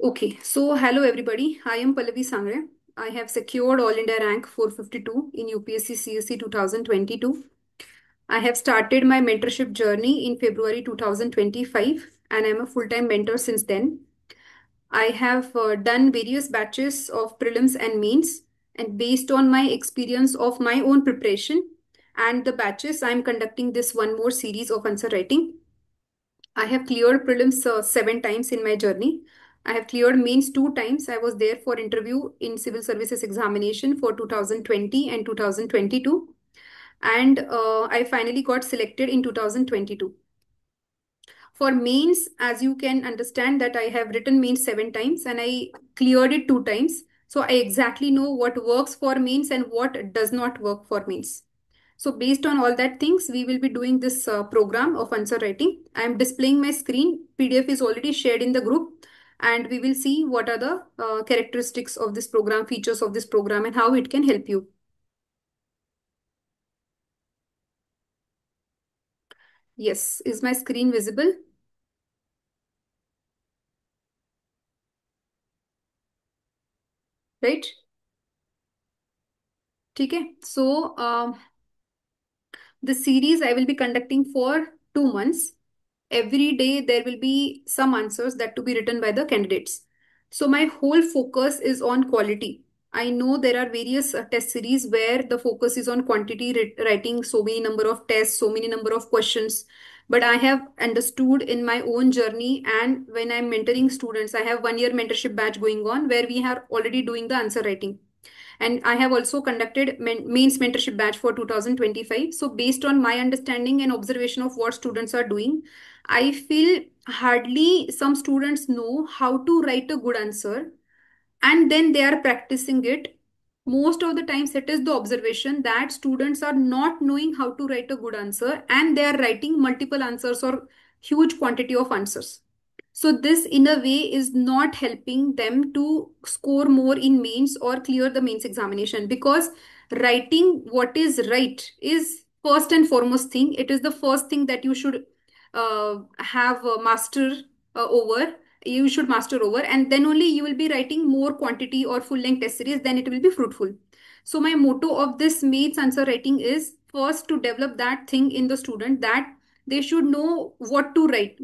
Okay, so hello everybody. I am Pallavi Sangre. I have secured All India rank 452 in UPSC CSC 2022. I have started my mentorship journey in February 2025 and I am a full-time mentor since then. I have done various batches of prelims and mains, and based on my experience of my own preparation and the batches, I am conducting this one more series of answer writing. I have cleared prelims 7 times in my journey. I have cleared mains 2 times. I was there for interview in civil services examination for 2020 and 2022. And I finally got selected in 2022. For mains, as you can understand that I have written mains 7 times and I cleared it 2 times. So I exactly know what works for mains and what does not work for mains. So based on all that things, we will be doing this program of answer writing. I am displaying my screen. PDF is already shared in the group and we will see what are the characteristics of this program, features of this program and how it can help you. Yes, is my screen visible? Right? ठीक है. So the series I will be conducting for 2 months. Every day there will be some answers that to be written by the candidates. So my whole focus is on quality. I know there are various test series where the focus is on quantity, writing so many number of tests, so many number of questions. But I have understood in my own journey and when I'm mentoring students, I have 1 year mentorship batch going on where we are already doing the answer writing. And I have also conducted mains mentorship batch for 2025. So based on my understanding and observation of what students are doing, I feel hardly some students know how to write a good answer and then they are practicing it. Most of the times it is the observation that students are not knowing how to write a good answer and they are writing multiple answers or huge quantity of answers. So this in a way is not helping them to score more in mains or clear the mains examination, because writing what is right is first and foremost thing. It is the first thing that you should have master over. You should master over, and then only you will be writing more quantity or full length test series, then it will be fruitful. So my motto of this mains answer writing is first to develop that thing in the student, that they should know what to write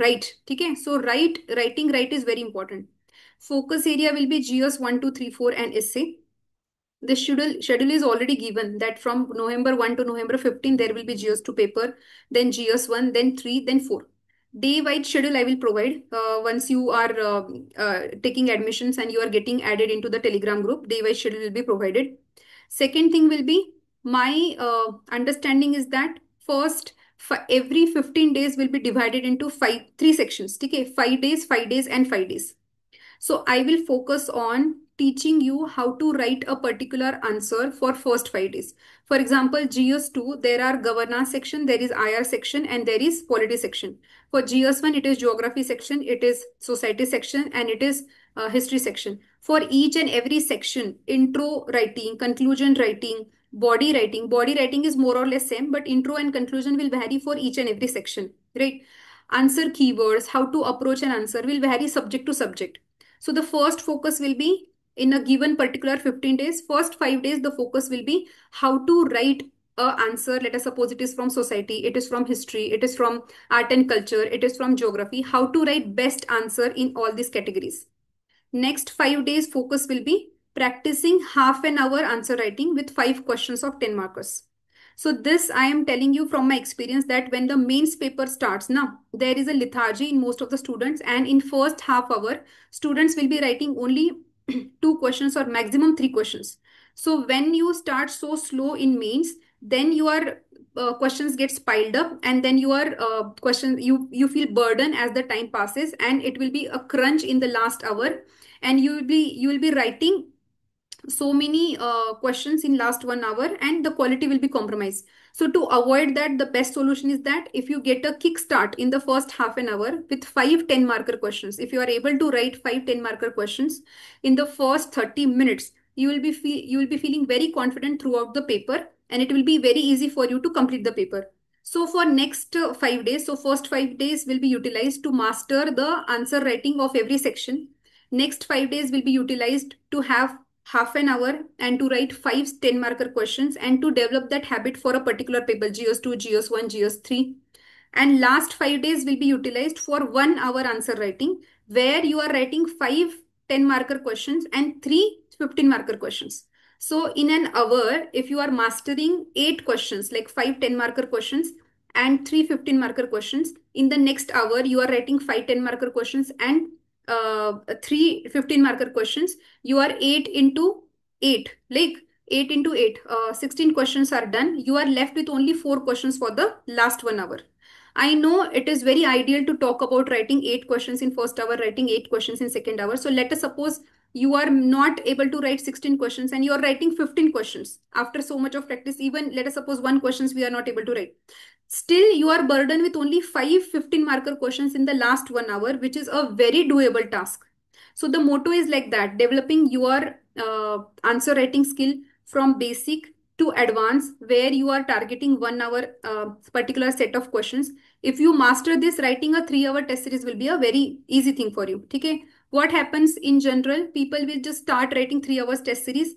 right. Okay, so writing right is very important. Focus area will be GS 1 2 3 4 and essay. The schedule is already given that from November 1 to November 15 there will be GS2 paper, then GS1, then 3, then 4. Day wide schedule I will provide once you are taking admissions and you are getting added into the Telegram group. Day wide schedule will be provided. Second thing will be, my understanding is that first every 15 days will be divided into 3 sections. Okay, 5 days, 5 days, and 5 days. So I will focus on teaching you how to write a particular answer for first 5 days. For example, GS2, there are governance section, there is IR section, and there is polity section. For GS1, it is geography section, it is society section, and it is history section. For each and every section, intro writing, conclusion writing, body writing is more or less same, but intro and conclusion will vary for each and every section, right? Answer keywords, how to approach an answer will vary subject to subject. So the first focus will be in a given particular 15 days. First 5 days, the focus will be how to write a answer. Let us suppose it is from society, it is from history, it is from art and culture, it is from geography. How to write best answer in all these categories. Next 5 days focus will be practicing half an hour answer writing with 5 questions of 10 markers. So this I am telling you from my experience that when the mains paper starts now, there is a lethargy in most of the students, and in first half hour, students will be writing only 2 questions or maximum 3 questions. So when you start so slow in mains, then your questions gets piled up, and then your question you feel burden as the time passes, and it will be a crunch in the last hour, and you will be writing so many questions in last 1 hour and the quality will be compromised. So to avoid that, the best solution is that if you get a kick start in the first half an hour with 5 10 marker questions, if you are able to write 5 10 marker questions in the first 30 minutes, you will be feeling very confident throughout the paper, and it will be very easy for you to complete the paper. So for next 5 days, so first 5 days will be utilized to master the answer writing of every section. Next 5 days will be utilized to have half an hour and to write five 10 marker questions and to develop that habit for a particular paper, GS2, GS1, GS3. And last 5 days will be utilized for 1 hour answer writing, where you are writing five 10 marker questions and three 15 marker questions. So in an hour, if you are mastering eight questions, like five 10 marker questions and three 15 marker questions, in the next hour, you are writing five 10 marker questions and three 15 marker questions. You are 8 into 8, like 8 into 8, 16 questions are done. You are left with only four questions for the last 1 hour. I know it is very ideal to talk about writing eight questions in first hour, writing eight questions in second hour. So let us suppose you are not able to write 16 questions and you are writing 15 questions after so much of practice. Even let us suppose one questions we are not able to write. Still, you are burdened with only five 15 marker questions in the last 1 hour, which is a very doable task. So the motto is like that, developing your answer writing skill from basic to advanced, where you are targeting 1 hour particular set of questions. If you master this, writing a 3 hour test series will be a very easy thing for you. Okay. What happens in general? People will just start writing 3 hours test series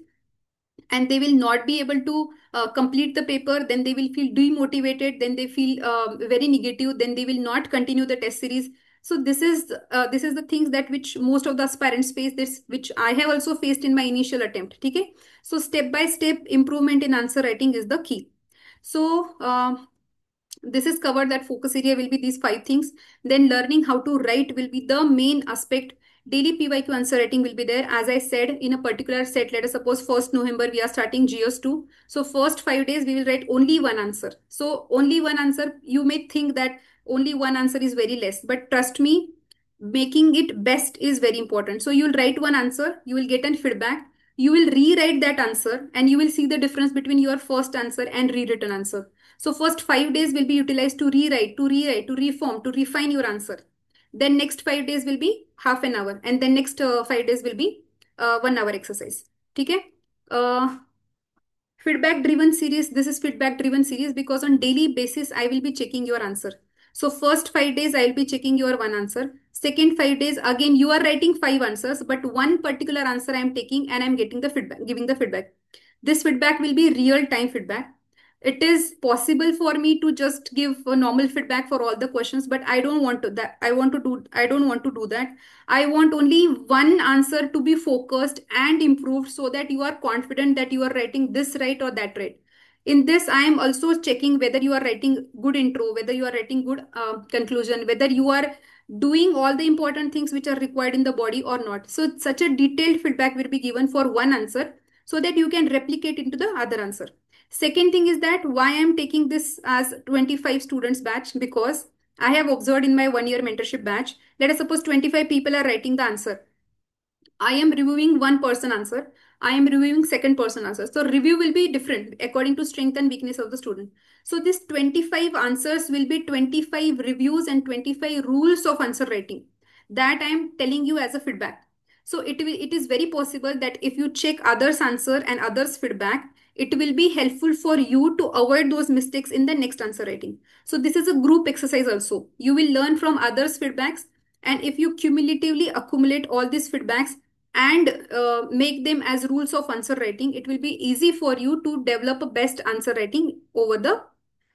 and they will not be able to complete the paper. Then they will feel demotivated, then they feel very negative, then they will not continue the test series. So this is the things that which most of the aspirants face, this which I have also faced in my initial attempt. Okay. So step by step improvement in answer writing is the key. So this is covered, that focus area will be these five things. Then learning how to write will be the main aspect. Daily PYQ answer writing will be there. As I said, in a particular set, let us suppose 1st November, we are starting GS2. So first 5 days, we will write only one answer. So only one answer, you may think that only one answer is very less, but trust me, making it best is very important. So you'll write one answer, you will get an feedback, you will rewrite that answer, and you will see the difference between your first answer and rewritten answer. So first 5 days will be utilized to rewrite, to reform, to refine your answer. Then next 5 days will be half an hour, and then next 5 days will be 1 hour exercise. Okay. uh, Feedback driven series. This is feedback driven series because on daily basis I will be checking your answer. So first 5 days I will be checking your one answer. Second 5 days again you are writing five answers, but one particular answer I am taking and I am getting the feedback, giving the feedback. This feedback will be real time feedback. It is possible for me to just give a normal feedback for all the questions, but I don't want to that. I don't want to do that. I want only one answer to be focused and improved so that you are confident that you are writing this right or that right. In this, I am also checking whether you are writing good intro, whether you are writing good conclusion, whether you are doing all the important things which are required in the body or not. So such a detailed feedback will be given for one answer so that you can replicate into the other answer. Second thing is that why I am taking this as 25 students batch, because I have observed in my 1 year mentorship batch, let us suppose 25 people are writing the answer. I am reviewing one person answer. I am reviewing second person answer. So review will be different according to strength and weakness of the student. So this 25 answers will be 25 reviews and 25 rules of answer writing. That I am telling you as a feedback. So it is very possible that if you check others answer and others feedback, it will be helpful for you to avoid those mistakes in the next answer writing. So this is a group exercise also. You will learn from others feedbacks, and if you cumulatively accumulate all these feedbacks and make them as rules of answer writing, it will be easy for you to develop a best answer writing over the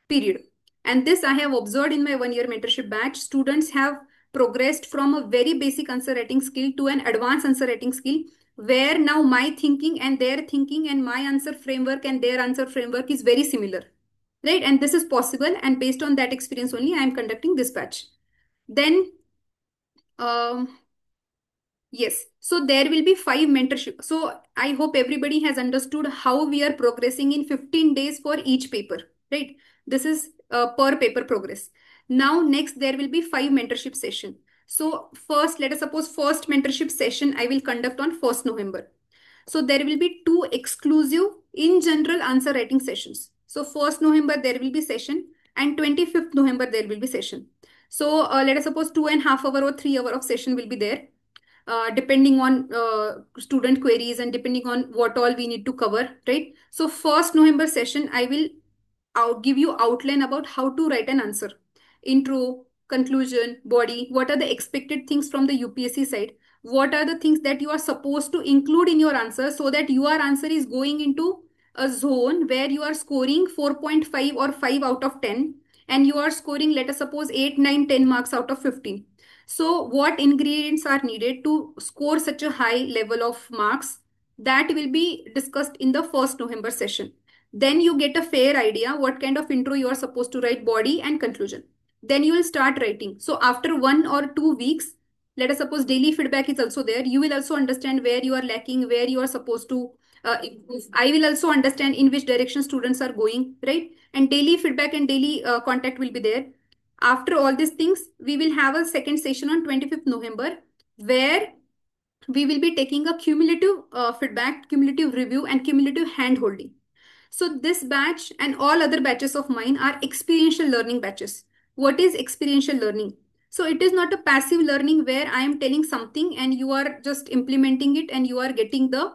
period. And this I have observed in my 1 year mentorship batch. Students have progressed from a very basic answer writing skill to an advanced answer writing skill, where now my thinking and their thinking and my answer framework and their answer framework is very similar. Right? And this is possible. And based on that experience only, I am conducting this batch. Then um, yes. So there will be five mentorship. So I hope everybody has understood how we are progressing in 15 days for each paper, right? This is per paper progress. Now, next, there will be five mentorship session. So first, let us suppose first mentorship session I will conduct on 1st November. So there will be two exclusive in general answer writing sessions. So 1st November, there will be session, and 25th November, there will be session. So let us suppose 2.5 hour or 3 hour of session will be there, depending on student queries and depending on what all we need to cover, right? So 1st November session, I will give you outline about how to write an answer. Intro, conclusion, body, what are the expected things from the UPSC side? What are the things that you are supposed to include in your answer so that your answer is going into a zone where you are scoring 4.5 or 5 out of 10, and you are scoring, let us suppose, 8, 9, 10 marks out of 15. So, what ingredients are needed to score such a high level of marks? That will be discussed in the 1st November session. Then you get a fair idea what kind of intro you are supposed to write, body and conclusion. Then you will start writing. So after 1 or 2 weeks, let us suppose daily feedback is also there. You will also understand where you are lacking, where you are supposed to improve. I will also understand in which direction students are going, right? And daily feedback and daily contact will be there. After all these things, we will have a second session on 25th November where we will be taking a cumulative feedback, cumulative review, and cumulative hand holding. So this batch and all other batches of mine are experiential learning batches. What is experiential learning? So it is not a passive learning where I am telling something and you are just implementing it and you are getting the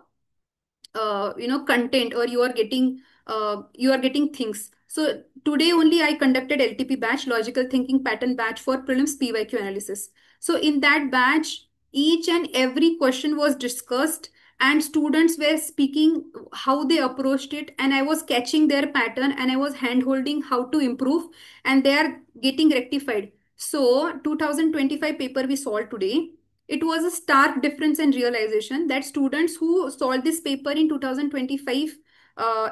content, or you are getting things. So today only I conducted LTP batch, logical thinking pattern batch, for prelims PYQ analysis. So in that batch, each and every question was discussed and students were speaking how they approached it, and I was catching their pattern and I was hand holding how to improve, and they are getting rectified. So 2025 paper we solved today, it was a stark difference and realization that students who solved this paper in 2025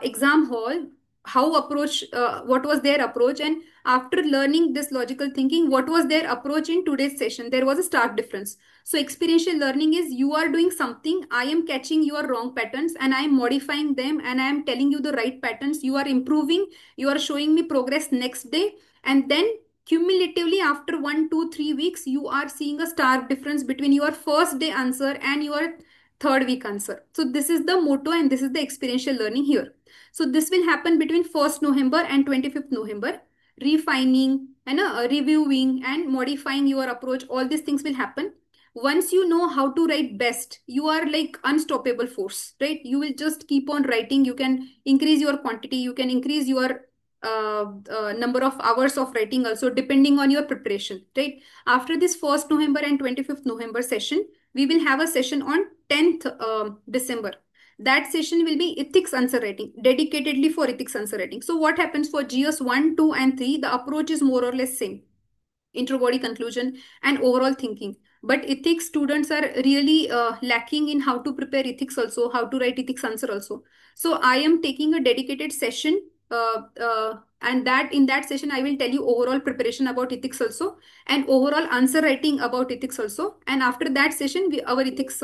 exam hall, how approach, what was their approach, and after learning this logical thinking, what was their approach in today's session, there was a stark difference. So experiential learning is you are doing something, I am catching your wrong patterns and I am modifying them and I am telling you the right patterns, you are improving, you are showing me progress next day, and then cumulatively after 1 2 3 weeks you are seeing a stark difference between your first day answer and your third week answer. So this is the motto and this is the experiential learning here. So this will happen between 1st November and 25th November. Refining and reviewing and modifying your approach, all these things will happen. Once you know how to write best, you are like unstoppable force, right? You will just keep on writing, you can increase your quantity, you can increase your number of hours of writing also, depending on your preparation, right? After this 1st November and 25th November session, we will have a session on 10th December. That session will be ethics answer writing, dedicatedly for ethics answer writing. So what happens for GS 1, 2 and 3, the approach is more or less same: intro, body, conclusion, and overall thinking. But ethics students are really lacking in how to prepare ethics also, how to write ethics answer also. So I am taking a dedicated session, and that in that session I will tell you overall preparation about ethics also, and overall answer writing about ethics also. And after that session, our ethics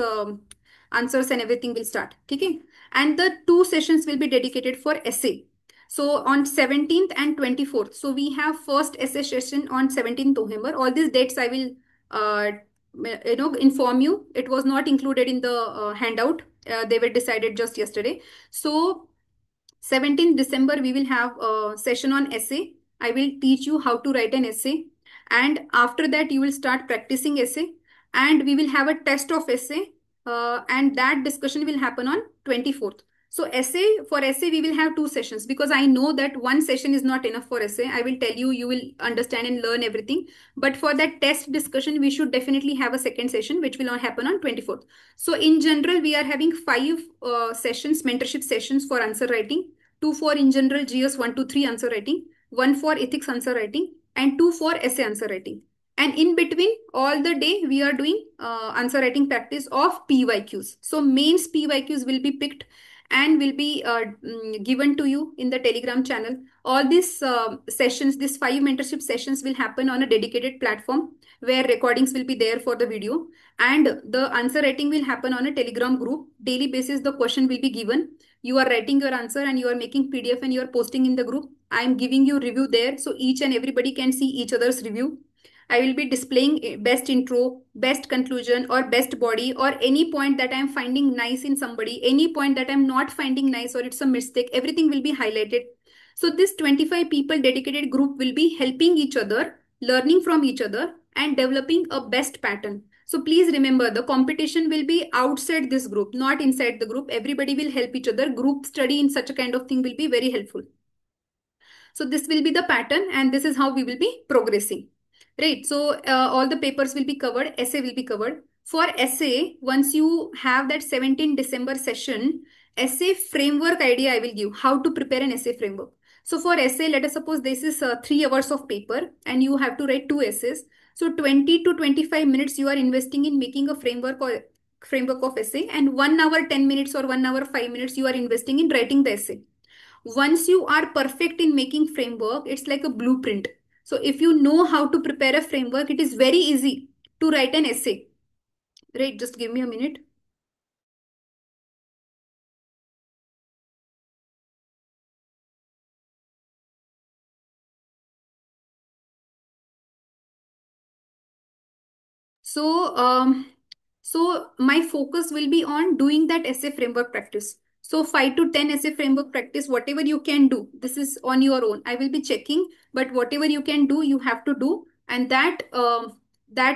answers and everything will start. Okay, and the 2 sessions will be dedicated for essay. So on 17th and 24th, so we have first essay session on 17th November. All these dates I will inform you. It was not included in the handout. They were decided just yesterday. So 17th December we will have a session on essay. I will teach you how to write an essay, and after that you will start practicing essay, and we will have a test of essay, and that discussion will happen on 24th. So essay we will have 2 sessions, because I know that one session is not enough for essay. I will tell you, you will understand and learn everything, but for that test discussion we should definitely have a second session which will happen on 24th. So in general we are having 5 sessions, mentorship sessions for answer writing, 2 for in general GS 1 to 3 answer writing, 1 for ethics answer writing, and 2 for essay answer writing. And in between all the day we are doing answer writing practice of PYQs. So mains PYQs will be picked and will be given to you in the Telegram channel. All these sessions, these 5 mentorship sessions will happen on a dedicated platform where recordings will be there for the video, and the answer writing will happen on a Telegram group. Daily basis the question will be given, you are writing your answer and you are making PDF and you are posting in the group. I am giving you review there, so each and everybody can see each other's review. I will be displaying best intro, best conclusion, or best body, or any point that I am finding nice in somebody, any point that I'm not finding nice or it's a mistake, everything will be highlighted. So this 25 people dedicated group will be helping each other, learning from each other, and developing a best pattern. So please remember, the competition will be outside this group, not inside the group. Everybody will help each other. Group study in such a kind of thing will be very helpful. So this will be the pattern, and this is how we will be progressing. Right. So all the papers will be covered, essay will be covered. For essay, once you have that 17 December session, essay framework idea I will give, how to prepare an essay framework. So for essay, let us suppose this is 3 hours of paper and you have to write two essays. So 20 to 25 minutes you are investing in making a framework of essay, and 1 hour 10 minutes or 1 hour 5 minutes you are investing in writing the essay. Once you are perfect in making framework, it's like a blueprint. So if you know how to prepare a framework, it is very easy to write an essay. Right, just give me a minute. So, so my focus will be on doing that essay framework practice. So 5 to 10 essay framework practice, whatever you can do, this is on your own. I will be checking, but whatever you can do, you have to do, and that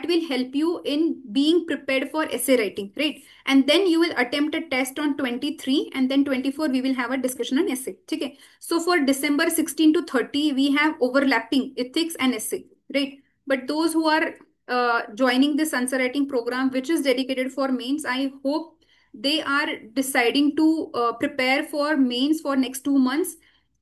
will help you in being prepared for essay writing, right? And then you will attempt a test on 23, and then 24 we will have a discussion on essay. Okay. So for December 16 to 30, we have overlapping ethics and essay, right? But those who are joining this answer writing program, which is dedicated for mains, I hope they are deciding to prepare for mains for next 2 months.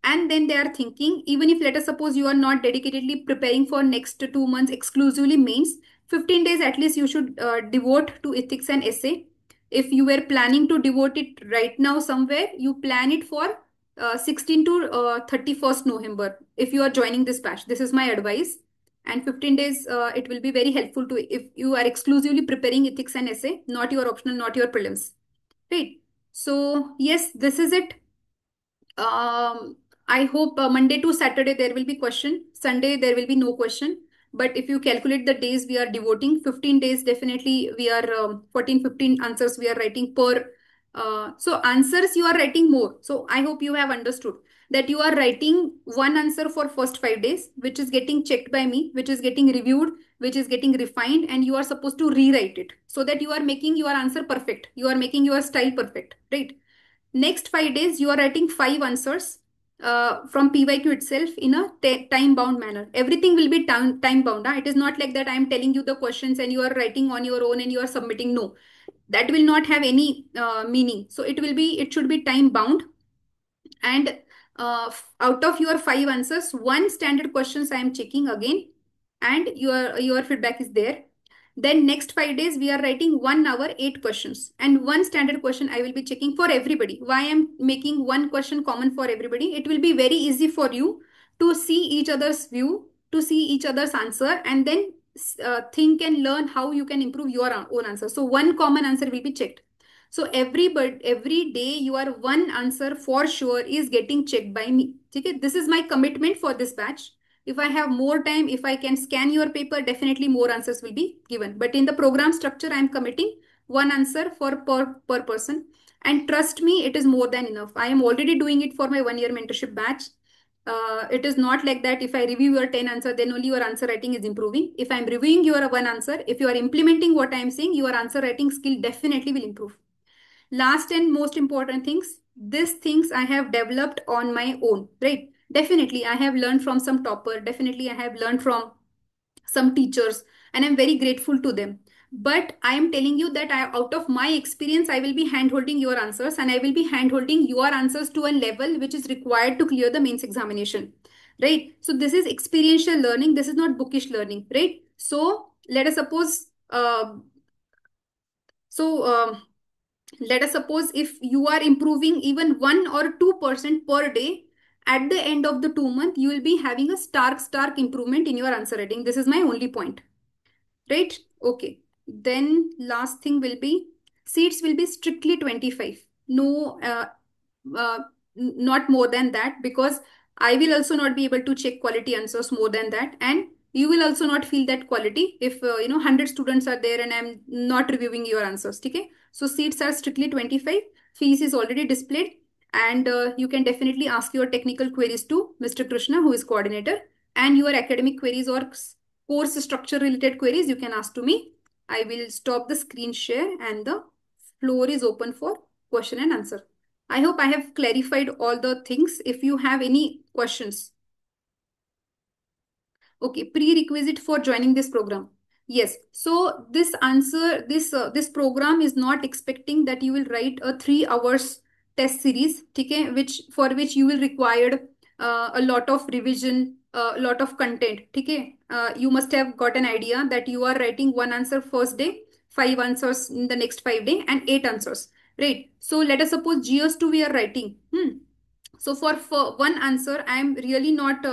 And then they are thinking, even if let us suppose you are not dedicatedly preparing for next 2 months exclusively mains, 15 days at least you should devote to ethics and essay. If you were planning to devote it right now somewhere, you plan it for 16 to 31st November if you are joining this batch. This is my advice. And 15 days, it will be very helpful to if you are exclusively preparing ethics and essay, not your optional, not your prelims. Right. So yes, this is it. I hope Monday to Saturday there will be question. Sunday there will be no question. But if you calculate the days we are devoting, 15 days definitely we are 14, 15 answers we are writing per. So answers you are writing more. So I hope you have understood that you are writing one answer for first 5 days, which is getting checked by me, which is getting reviewed, which is getting refined, and you are supposed to rewrite it so that you are making your answer perfect. You are making your style perfect, right? Next 5 days, you are writing five answers from PYQ itself in a time bound manner. Everything will be time bound. Huh? It is not like that I am telling you the questions and you are writing on your own and you are submitting. No, that will not have any meaning. So it should be time bound. And out of your five answers, one standard questions I am checking again, and your feedback is there. Then next 5 days we are writing 1 hour 8 questions, and one standard question I will be checking for everybody. Why I am making one question common for everybody? It will be very easy for you to see each other's view, to see each other's answer, and then think and learn how you can improve your own answer. So one common answer will be checked. So every day your one answer for sure is getting checked by me. Okay, this is my commitment for this batch. If I have more time, if I can scan your paper, definitely more answers will be given. But in the program structure, I am committing one answer for per person. And trust me, it is more than enough. I am already doing it for my 1 year mentorship batch. It is not like that if I review your 10 answer, then only your answer writing is improving. If I'm reviewing your one answer, if you are implementing what I am saying, your answer writing skill definitely will improve. Last and most important things, these things I have developed on my own, right? Definitely I have learned from some topper, definitely I have learned from some teachers, and I'm very grateful to them. But I am telling you that out of my experience, I will be hand holding your answers, and I will be hand holding your answers to a level which is required to clear the mains examination, right? So this is experiential learning, this is not bookish learning, right? So let us suppose so let us suppose if you are improving even 1 or 2% per day, at the end of the 2 month you will be having a stark improvement in your answer writing. This is my only point, right? Okay. Then last thing will be seats will be strictly 25. No, uh, not more than that, because I will also not be able to check quality answers more than that, and you will also not feel that quality if 100 students are there and I'm not reviewing your answers. Okay, so seats are strictly 25. Fees is already displayed, and you can definitely ask your technical queries to Mr. Krishna, who is coordinator, and your academic queries or course structure related queries you can ask to me. I will stop the screen share and the floor is open for question and answer. I hope I have clarified all the things. If you have any questions. Okay, prerequisite for joining this program. Yes. So this answer, this program is not expecting that you will write a 3 hours test series, okay, which for which you will require a lot of revision, a lot of content. Okay. You must have got an idea that you are writing one answer first day, five answers in the next 5 day, and eight answers. Right. So let us suppose GS2 we are writing. So for one answer, I am really not.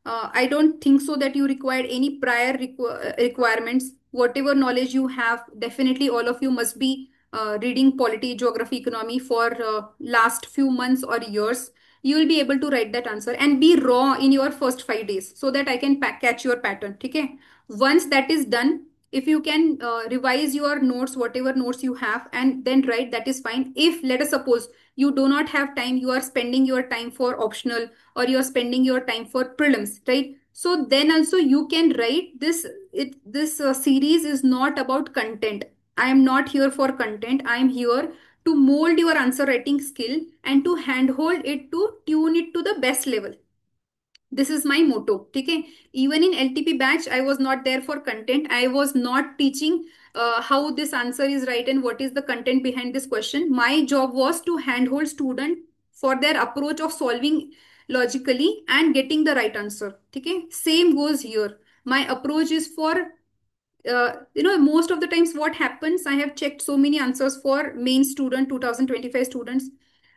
I don't think so that you required any prior requirements. Whatever knowledge you have, definitely all of you must be reading polity, geography, economy for last few months or years. You will be able to write that answer and be raw in your first 5 days so that I can catch your pattern. Okay. Once that is done, if you can revise your notes, whatever notes you have, and then write, that is fine. If let us suppose you do not have time, you are spending your time for optional, or you are spending your time for prelims, right? So then also you can write this. This series is not about content. I am not here for content. I am here to mold your answer writing skill and to handhold it, to tune it to the best level. This is my motto. Okay. Even in LTP batch, I was not there for content. I was not teaching how this answer is right and what is the content behind this question. My job was to handhold student for their approach of solving logically and getting the right answer. Okay. Same goes here. My approach is for most of the times what happens, I have checked so many answers for main student 2025 students.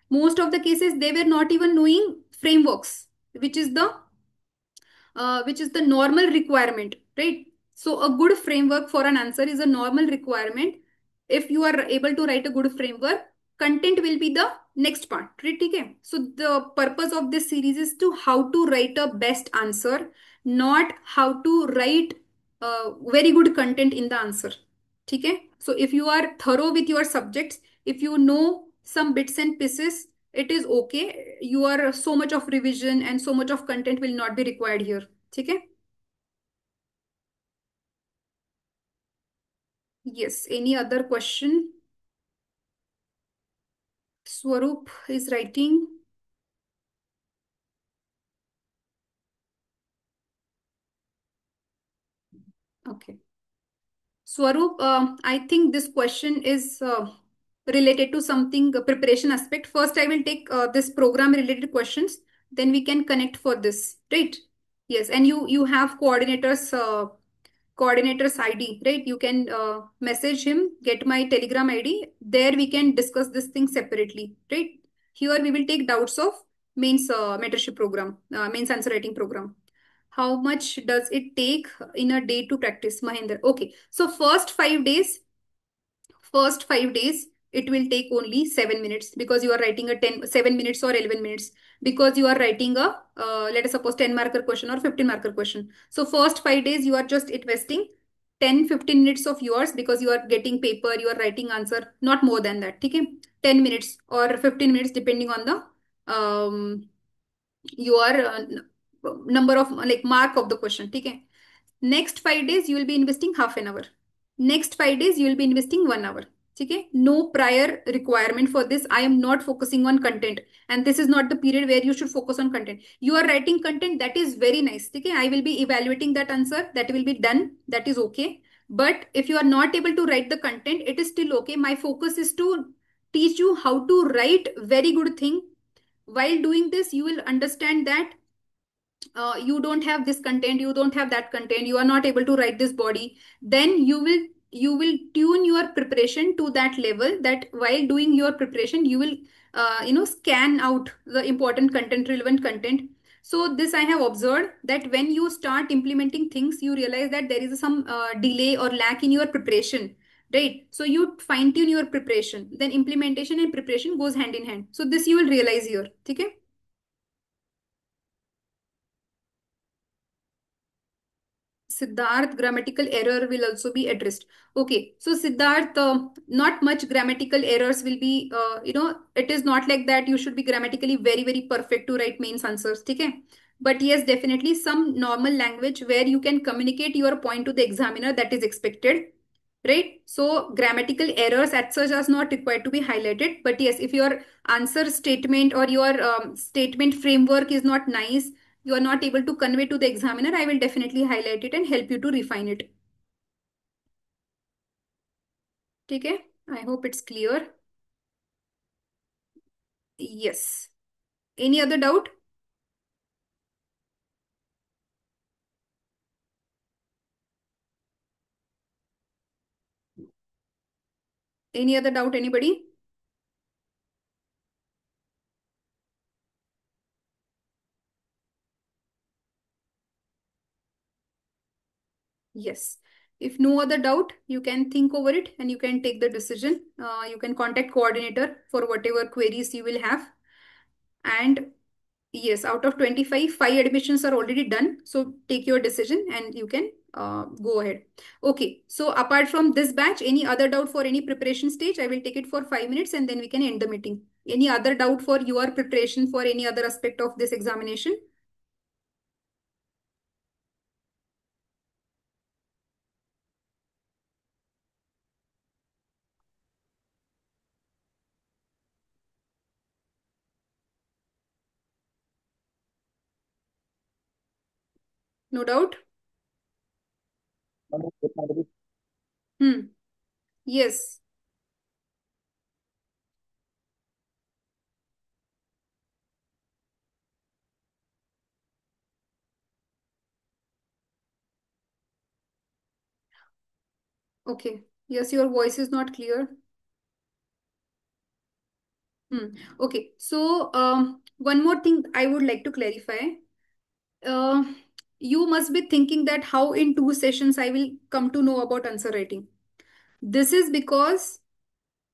Most of the cases they were not even knowing frameworks, which is the normal requirement, right? So a good framework for an answer is a normal requirement. If you are able to write a good framework, content will be the next part, right? Okay. So the purpose of this series is to how to write a best answer, not how to write very good content in the answer. Okay. So if you are thorough with your subjects, if you know some bits and pieces, it is okay. You are so much of revision and so much of content will not be required here. ठीक है. Yes, any other question? Swarup is writing. Okay. Swarup, I think this question is related to something preparation aspect. First, I will take this program related questions. Then we can connect for this, right? Yes, and you have coordinator's ID, right? You can message him, get my Telegram ID. There we can discuss this thing separately, right? Here we will take doubts of mains mentorship program, mains answer writing program. How much does it take in a day to practice, Mahendra? Okay, so first 5 days it will take only 7 minutes, because you are writing a 7 minutes or 11 minutes, because you are writing a let us suppose 10 marker question or 15 marker question. So first 5 days you are just investing 10-15 minutes of yours, because you are getting paper, you are writing answer, not more than that. Okay, 10 minutes or 15 minutes depending on the your number of like mark of the question. Okay, next 5 days you will be investing half an hour. Next 5 days you will be investing 1 hour. Okay, no prior requirement for this. I am not focusing on content, and this is not the period where you should focus on content. You are writing content, that is very nice. Okay, I will be evaluating that answer, that will be done, that is okay. But if you are not able to write the content, it is still okay. My focus is to teach you how to write very good thing. While doing this, you will understand that you don't have this content, you don't have that content, you are not able to write this body. Then you will tune your preparation to that level, that while doing your preparation you will scan out the important content, relevant content. So this I have observed, that when you start implementing things, you realize that there is some delay or lack in your preparation, right? So you fine tune your preparation, then implementation and preparation goes hand in hand. So this you will realize here. Okay. Siddharth, grammatical error will also be addressed. Okay, so Siddharth, not much grammatical errors will be, it is not like that you should be grammatically very, very perfect to write mains answers. Okay. But yes, definitely some normal language where you can communicate your point to the examiner, that is expected, right? So grammatical errors as such are not required to be highlighted. But yes, if your answer statement or your statement framework is not nice, you are not able to convey to the examiner, I will definitely highlight it and help you to refine it. ठीक है, I hope it's clear. Yes. Any other doubt? Any other doubt, anybody? Yes. If no other doubt, you can think over it and you can take the decision. You can contact coordinator for whatever queries you will have. And yes, out of 25, 5 admissions are already done. So take your decision and you can go ahead. Okay. So apart from this batch, any other doubt for any preparation stage? I will take it for 5 minutes and then we can end the meeting. Any other doubt for your preparation for any other aspect of this examination? No doubt? Hmm. Yes. Okay. Yes, your voice is not clear. Hmm. Okay. So, one more thing I would like to clarify. Uh, you must be thinking that how in 2 sessions I will come to know about answer writing. This is because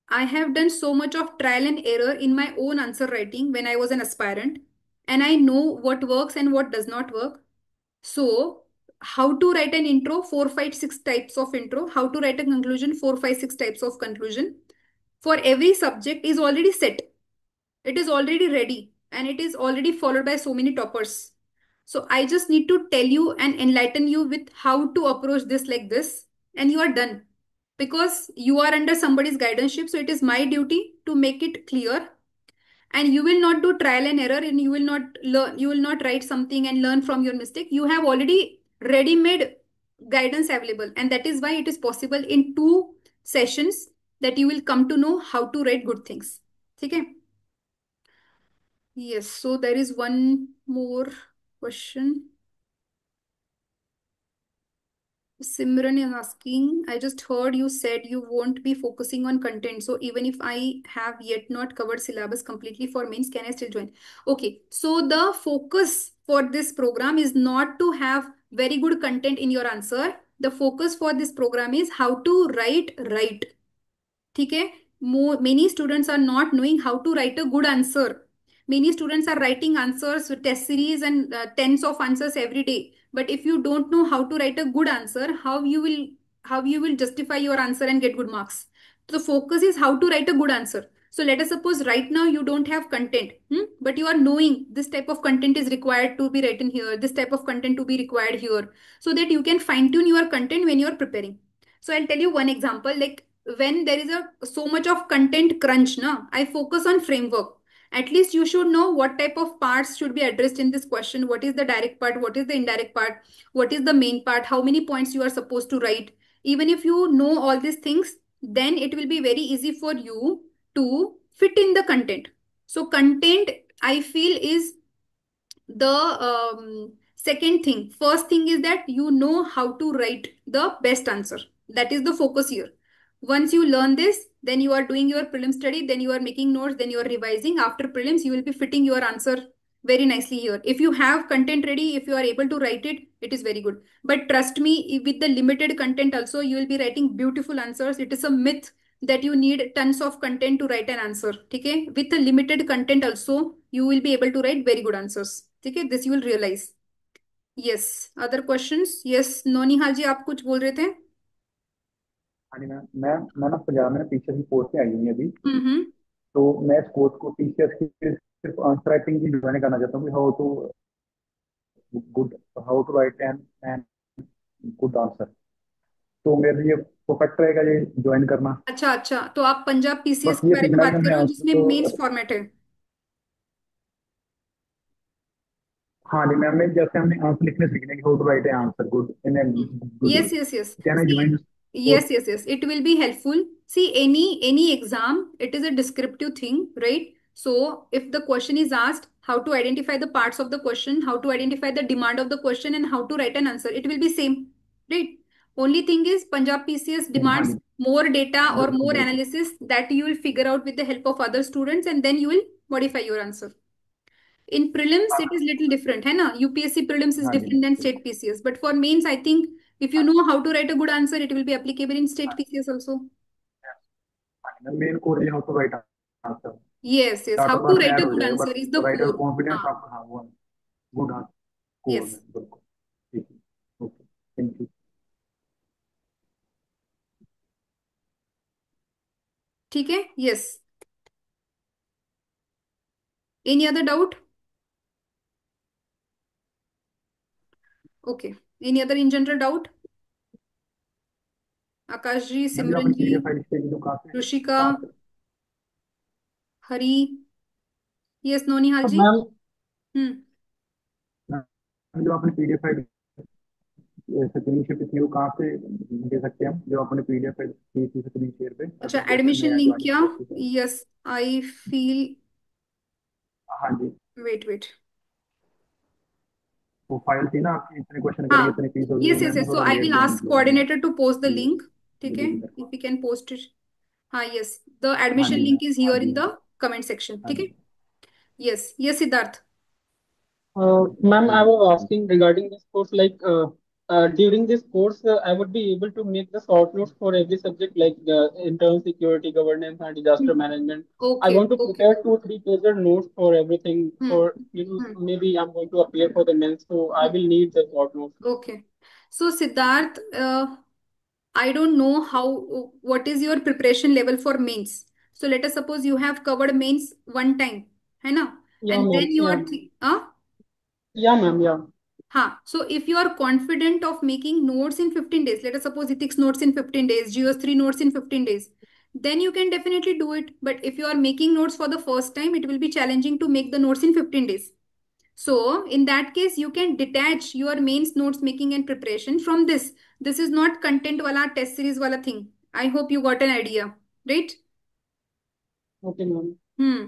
I have done so much of trial and error in my own answer writing when I was an aspirant, and I know what works and what does not work. So, how to write an intro, four, five, six types of intro, how to write a conclusion, four, five, six types of conclusion for every subject is already set. It is already ready and it is already followed by so many toppers. So I just need to tell you and enlighten you with how to approach this like this, and you are done. Because you are under somebody's guidance, so it is my duty to make it clear, and you will not do trial and error, and you will not learn, you will not write something and learn from your mistake. You have already ready made guidance available, and that is why it is possible in 2 sessions that you will come to know how to write good things. Okay. Yes, so there is one more question. Simran is asking, I just heard you said you won't be focusing on content. So even if I have yet not covered syllabus completely for mains, can I still join? Okay, so the focus for this program is not to have very good content in your answer. The focus for this program is how to write right. ठीक है, many students are not knowing how to write a good answer. Many students are writing answers with test series and tens of answers every day, but if you don't know how to write a good answer, how you will justify your answer and get good marks? So the focus is how to write a good answer. So let us suppose right now you don't have content, but you are knowing this type of content is required to be written here, this type of content to be required here, so that you can fine tune your content when you are preparing. So I'll tell you one example. Like when there is a so much of content crunch, na, I focus on framework. At least you should know what type of parts should be addressed in this question. What is the direct part? What is the indirect part? What is the main part? How many points you are supposed to write? Even if you know all these things, then it will be very easy for you to fit in the content. So content, I feel, is the second thing. First thing is that you know how to write the best answer. That is the focus here. Once you learn this, then you are doing your prelim study, then you are making notes, then you are revising. After prelims, you will be fitting your answer very nicely here. If you have content ready, if you are able to write it, it is very good. But trust me, with the limited content also, you will be writing beautiful answers. It is a myth that you need tons of content to write an answer. Okay? With a limited content also, you will be able to write very good answers. Okay? This you will realize. Yes. Other questions? Yes. नौनिहाल जी, आप कुछ बोल रहे थे? हाँ जी मैं ना पंजाब में teacher की पोस्ट पे आई हुई है अभी। हम्म। तो मैं इस कोर्स को टीचर्स की सिर्फ आंसर राइटिंग की ज्वाइन करना चाहता हूँ, good how to write and good answer. तो मेरे लिए परफेक्ट रहेगा ये ज्वाइन करना। अच्छा अच्छा, तो आप पंजाब पीसीएस के बाकी ये बारे में सीखना है कि बात कर हमने रहे हो आंसर जिसमें तो। मेंस फॉर्मेट है? हाँ जी मैम, जैसे हमने आंसर लिखने सीखने की, how to write a answer good in a good way, Yes, yes, yes. Can I See, join yes, course? yes, yes. It will be helpful. See, any exam, it is a descriptive thing, right? So if the question is asked, how to identify the parts of the question, how to identify the demand of the question, and how to write an answer, it will be same, right? Only thing is Punjab PCS हाँ demands जी, more data or बिल्कुल more बिल्कुल। analysis that you will figure out with the help of other students, and then you will modify your answer. In prelims, it is little different, है ना? UPSC prelims is हाँ जी different than बिल्कुल। state PCS. But for mains, I think if you know how to write a good answer, it will be applicable in state PCS also. Main core ये how to write answer, Yes, yes. How data तो to आपने write ऐड a हो good जाएगा, answer but is the writer core. Confidence हाँ, आपका, हाँ वो गुड कोर है yes. बिल्कुल। ठीक है, ओके, थैंक यू। ठीक है? Yes. Any other doubt? Okay. Any other in general doubt? Akash जी, मैम जो सिमरन आपने जी, पीडीएफ फाइल भेजी तो रुशिका, कहाँ से? हरी, यस, नोनिहाल जी। मैम हम्म। मैम जो आपने पीडीएफ फाइल स्क्रीन शेयर थी वो कहाँ से दे सकते हैं हम, जो आपने पीडीएफ फाइल की थी स्क्रीन शेयर पे, अच्छा, ताकि जैसे एडमिशन नया लिंक ज्वाइन क्या? कर सके? यस, आई फील, हाँ जी, वेट वेट। वो फाइल थी ना आपकी, इतने क्वेश्चन करेंगे हाँ, इतनी फीस होगी, वो yes yes ma'am yes, so थोड़ा I late will join ask किया मैंने। कोऑर्डिनेटर टू पोस्ट द ये लिंक। ठीक है, मिली थी मेरे इफ को। You can post it. हाँ, यस, द हाँ एडमिशन जी लिंक मैम, इज हाँ हियर जी इन हाँ द जी कमेंट सेक्शन। हाँ ठीक है। जी यस, यस सिद्धार्थ। Ma'am, हाँ I जी was हाँ जी। asking regarding this course, during this course, I would be able to make the short notes for every subject, like internal security, governance, and disaster management. I okay want to okay. prepare 2 3 pager notes for everything. Hmm For hmm maybe I'm going to appear for the men's, so I will need the short notes. Okay. So Siddharth, I don't know how, what is your preparation level for mains. So let us suppose you have covered mains one time, है ना? Yeah, And ma'am. then you Yeah, are, yeah, ma'am. Yeah. हाँ, so if you are confident of making notes in 15 days, let us suppose ethics notes in 15 days, GS3 notes in 15 days, then you can definitely do it. But if you are making notes for the first time, it will be challenging to make the notes in 15 days. So in that case, you can detach your mains notes making and preparation from this. This is not content wala test series wala thing. I hope you got an idea, right? Okay, ma'am. Hmm.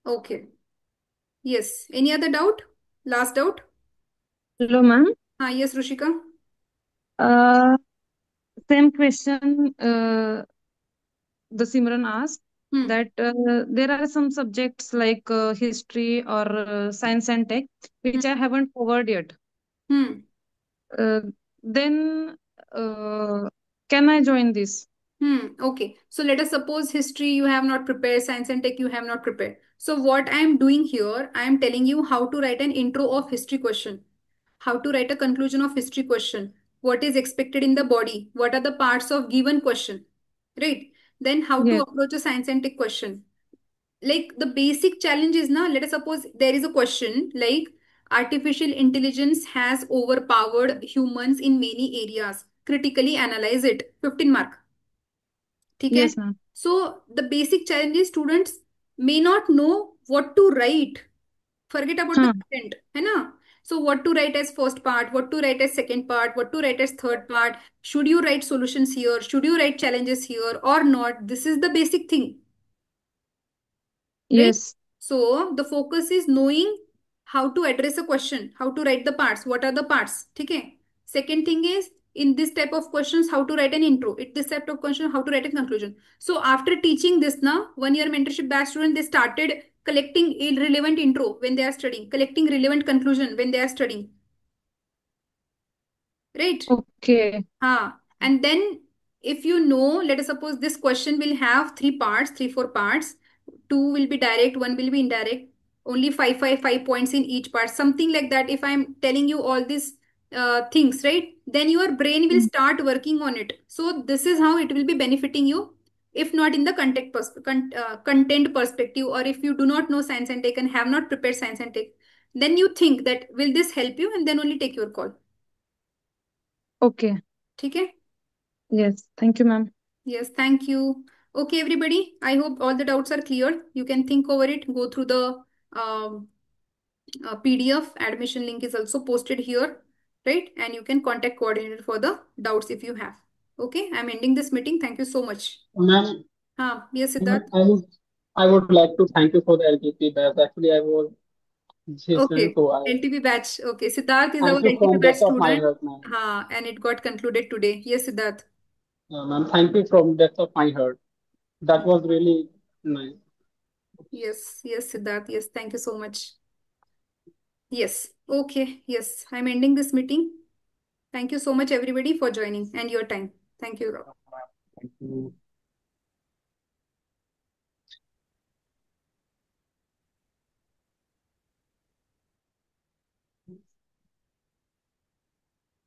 Okay. Yes. Any other doubt? Last doubt? Hello, ma'am. Yes, Rushika. Uh, Same question the Simran asked Hmm. that there are some subjects like history or science and tech Hmm. which I haven't covered yet. Hmm. Uh, then can I join this? Okay. So let us suppose history you have not prepared, science and tech you have not prepared. So what I am doing here, I am telling you how to write an intro of history question, how to write a conclusion of history question, what is expected in the body, what are the parts of given question, right? Then how to Yes. approach a science and tech question. Like the basic challenge is now, let us suppose there is a question like artificial intelligence has overpowered humans in many areas. Critically analyze it. 15 mark. ठीक है? Yes, ma'am. So the basic challenge is students may not know what to write. Forget about the Huh. content, है ना? So what to write as first part, what to write as second part, what to write as third part. Should you write solutions here? Should you write challenges here or not? This is the basic thing, right? Yes. So the focus is knowing how to address a question, how to write the parts, what are the parts. ठीक है? Second thing is in this type of questions, how to write an intro. In this type of question, how to write a conclusion. So after teaching this now, 1 year mentorship batch student, they started collecting irrelevant intro when they are studying, collecting relevant conclusion when they are studying, right? Okay. And then if you know, let us suppose this question will have three parts, three, four parts. Two will be direct, one will be indirect. Only five points in each part. Something like that. If I'm telling you all these things, right? Then your brain will Mm. start working on it. So this is how it will be benefiting you. If not in the content perspective, or if you do not know science and tech and have not prepared science and tech, then you think that will this help you, and then only take your call. Okay. ठीक है? Yes. Thank you, ma'am. Yes, thank you. Okay, everybody. I hope all the doubts are clear. You can think over it, go through the PDF admission link is also posted here, right? And you can contact coordinator for the doubts if you have. Okay, I'm ending this meeting. Thank you so much. Ma'am, Yes, Siddharth. I would like to thank you for the LTP batch. Actually, I was student, Okay, so I LTP batch. Okay, Siddharth is our thank you LTP from batch depth of my student. heart, ma'am. And it got concluded today. Yes, Siddharth. Ma'am, thank you from depth of my heart. That was really nice. Yes, Siddharth. Yes, thank you so much. Yes, okay. Yes, I'm ending this meeting. Thank you so much, everybody, for joining and your time. Thank you. Thank you.